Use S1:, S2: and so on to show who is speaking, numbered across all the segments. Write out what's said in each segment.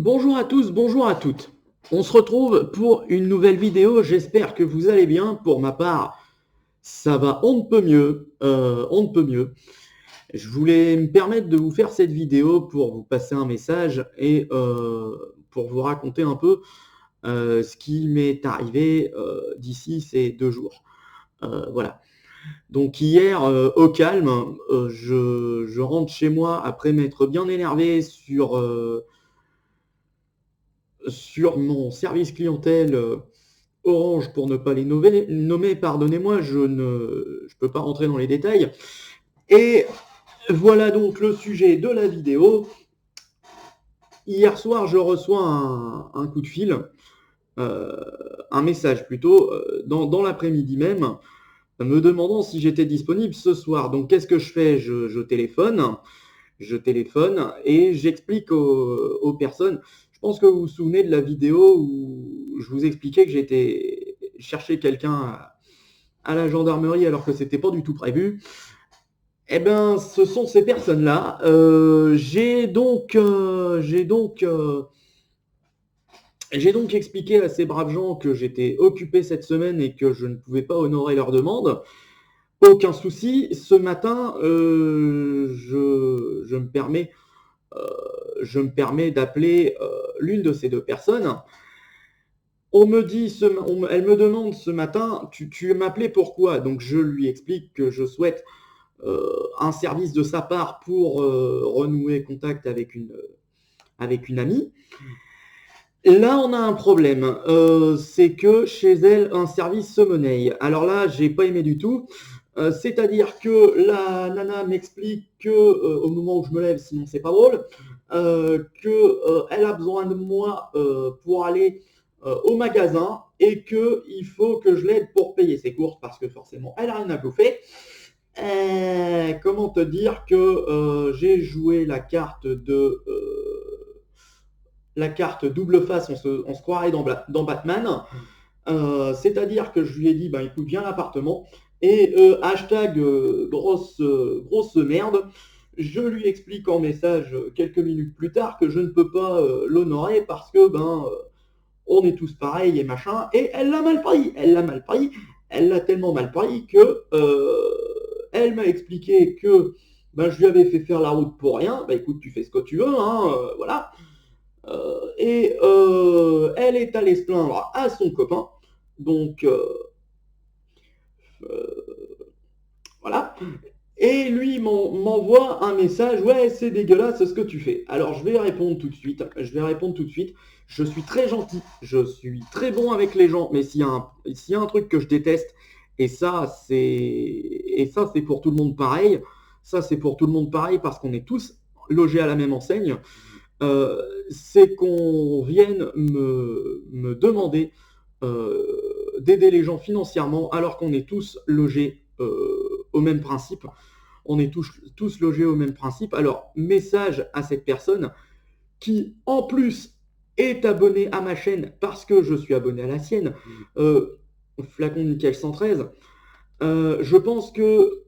S1: Bonjour à tous, bonjour à toutes. On se retrouve pour une nouvelle vidéo. J'espère que vous allez bien. Pour ma part, ça va on ne peut mieux. On ne peut mieux. Je voulais me permettre de vous faire cette vidéo pour vous passer un message et pour vous raconter un peu ce qui m'est arrivé d'ici ces 2 jours. Voilà. Donc hier, au calme, je rentre chez moi après m'être bien énervé sur mon service clientèle Orange, pour ne pas les nommer, pardonnez-moi, je ne peux pas rentrer dans les détails. Et voilà donc le sujet de la vidéo. Hier soir, je reçois un coup de fil, un message plutôt, dans l'après-midi même, me demandant si j'étais disponible ce soir. Donc qu'est-ce que je fais? Je téléphone et j'explique aux personnes. Je pense que vous vous souvenez de la vidéo où je vous expliquais que j'étais chercher quelqu'un à la gendarmerie alors que c'était pas du tout prévu. Eh ben, ce sont ces personnes-là. J'ai donc expliqué à ces braves gens que j'étais occupé cette semaine et que je ne pouvais pas honorer leur demande. Aucun souci. Ce matin, je me permets d'appeler l'une de ces deux personnes. Elle me demande ce matin, tu m'appelais pourquoi? Donc je lui explique que je souhaite un service de sa part pour renouer contact avec une amie. Là, on a un problème. C'est que chez elle, un service se monnaie. Alors là, j'ai pas aimé du tout. C'est-à-dire que la nana m'explique que, au moment où je me lève, sinon c'est pas drôle, qu'elle a besoin de moi pour aller au magasin et qu'il faut que je l'aide pour payer ses courses parce que forcément, elle a rien à bouffer. Comment te dire que j'ai joué la carte double face, on se croirait dans Batman. C'est-à-dire que je lui ai dit, écoute, viens à l'appartement, et hashtag grosse merde, je lui explique en message quelques minutes plus tard que je ne peux pas l'honorer parce que on est tous pareils et machin, et elle l'a mal pris, elle l'a tellement mal pris que elle m'a expliqué que je lui avais fait faire la route pour rien. Écoute, tu fais ce que tu veux, hein, voilà. Et elle est allée se plaindre à son copain. Donc voilà. Et lui m'envoie un message, ouais, c'est dégueulasse ce que tu fais. Alors je vais répondre tout de suite. Je suis très gentil, je suis très bon avec les gens, mais s'il y a un truc que je déteste, et ça c'est pour tout le monde pareil. Ça c'est pour tout le monde pareil parce qu'on est tous logés à la même enseigne. C'est qu'on vienne me demander d'aider les gens financièrement alors qu'on est tous logés au même principe. On est tous logés au même principe. Alors, message à cette personne qui, en plus, est abonnée à ma chaîne parce que je suis abonné à la sienne, Flacon Nickel 113, je pense que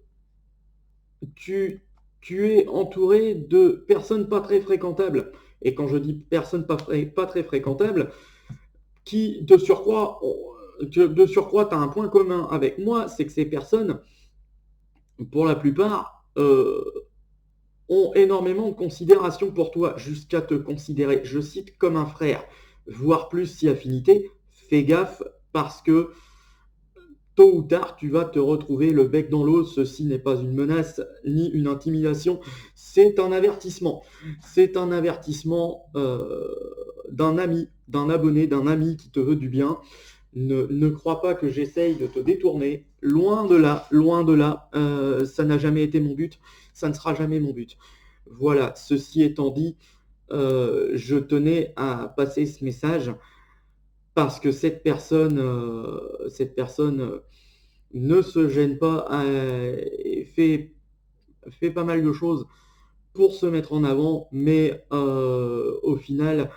S1: tu es entouré de personnes pas très fréquentables. Et quand je dis personnes pas très fréquentables, qui de surcroît, tu as un point commun avec moi, c'est que ces personnes, pour la plupart, ont énormément de considération pour toi, jusqu'à te considérer, je cite, comme un frère, voire plus si affinité. Fais gaffe, parce que tôt ou tard, tu vas te retrouver le bec dans l'eau. Ceci n'est pas une menace ni une intimidation, c'est un avertissement. C'est un avertissement d'un ami, d'un abonné, d'un ami qui te veut du bien. Ne crois pas que j'essaye de te détourner. Loin de là, ça n'a jamais été mon but, ça ne sera jamais mon but. Voilà, ceci étant dit, je tenais à passer ce message parce que cette personne ne se gêne pas et fait pas mal de choses pour se mettre en avant, mais au final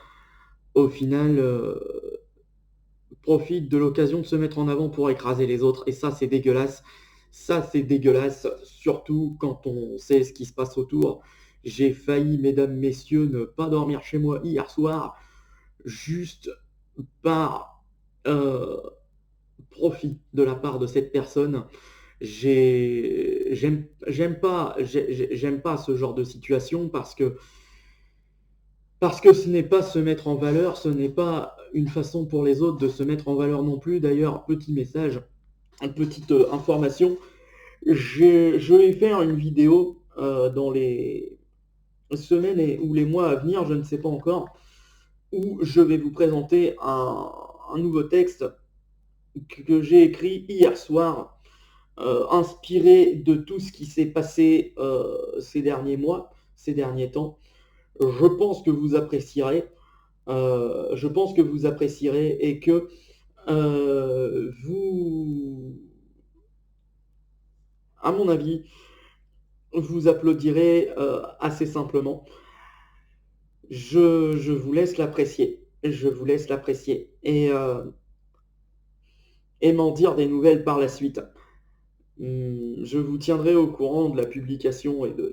S1: profite de l'occasion de se mettre en avant pour écraser les autres, et ça c'est dégueulasse. Ça c'est dégueulasse, surtout quand on sait ce qui se passe autour. J'ai failli, mesdames, messieurs, ne pas dormir chez moi hier soir juste par profit de la part de cette personne. J'aime pas ce genre de situation parce que ce n'est pas se mettre en valeur, ce n'est pas une façon pour les autres de se mettre en valeur non plus. D'ailleurs, petit message, une petite information, je vais faire une vidéo dans les semaines ou les mois à venir, je ne sais pas encore, où je vais vous présenter un nouveau texte que j'ai écrit hier soir, inspiré de tout ce qui s'est passé ces derniers mois, ces derniers temps. Je pense que vous apprécierez. Je pense que vous apprécierez et que vous, à mon avis, vous applaudirez assez simplement. Je vous laisse l'apprécier. Je vous laisse l'apprécier et m'en dire des nouvelles par la suite. Je vous tiendrai au courant de la publication et de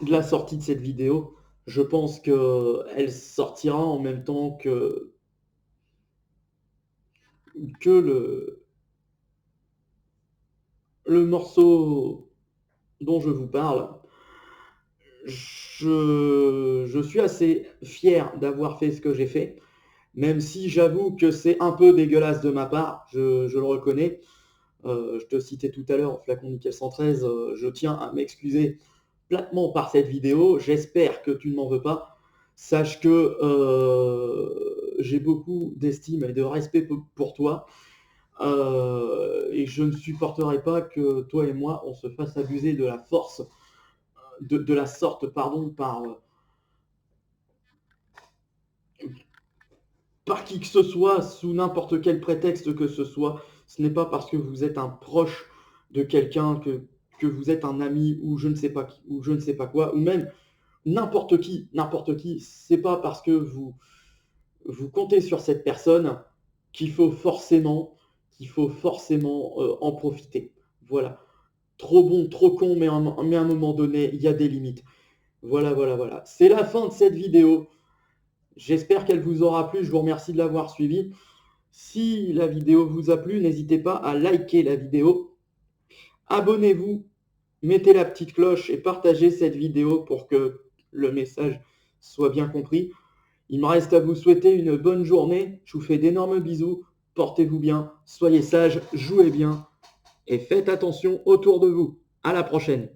S1: la sortie de cette vidéo. Je pense qu'elle sortira en même temps que le morceau dont je vous parle. Je suis assez fier d'avoir fait ce que j'ai fait, même si j'avoue que c'est un peu dégueulasse de ma part, je le reconnais. Je te citais tout à l'heure Flacon Nickel 113, je tiens à m'excuser platement par cette vidéo, j'espère que tu ne m'en veux pas. Sache que j'ai beaucoup d'estime et de respect pour toi, et je ne supporterai pas que toi et moi, on se fasse abuser de la force, de la sorte, pardon, par qui que ce soit, sous n'importe quel prétexte que ce soit. Ce n'est pas parce que vous êtes un proche de quelqu'un que vous êtes un ami ou je ne sais pas qui, ou je ne sais pas quoi, ou même n'importe qui, c'est pas parce que vous comptez sur cette personne qu'il faut forcément en profiter. Voilà. Trop bon, trop con, mais à un moment donné, il y a des limites. Voilà. C'est la fin de cette vidéo. J'espère qu'elle vous aura plu. Je vous remercie de l'avoir suivi. Si la vidéo vous a plu, n'hésitez pas à liker la vidéo. Abonnez-vous, mettez la petite cloche et partagez cette vidéo pour que le message soit bien compris. Il me reste à vous souhaiter une bonne journée. Je vous fais d'énormes bisous. Portez-vous bien, soyez sages, jouez bien et faites attention autour de vous. À la prochaine.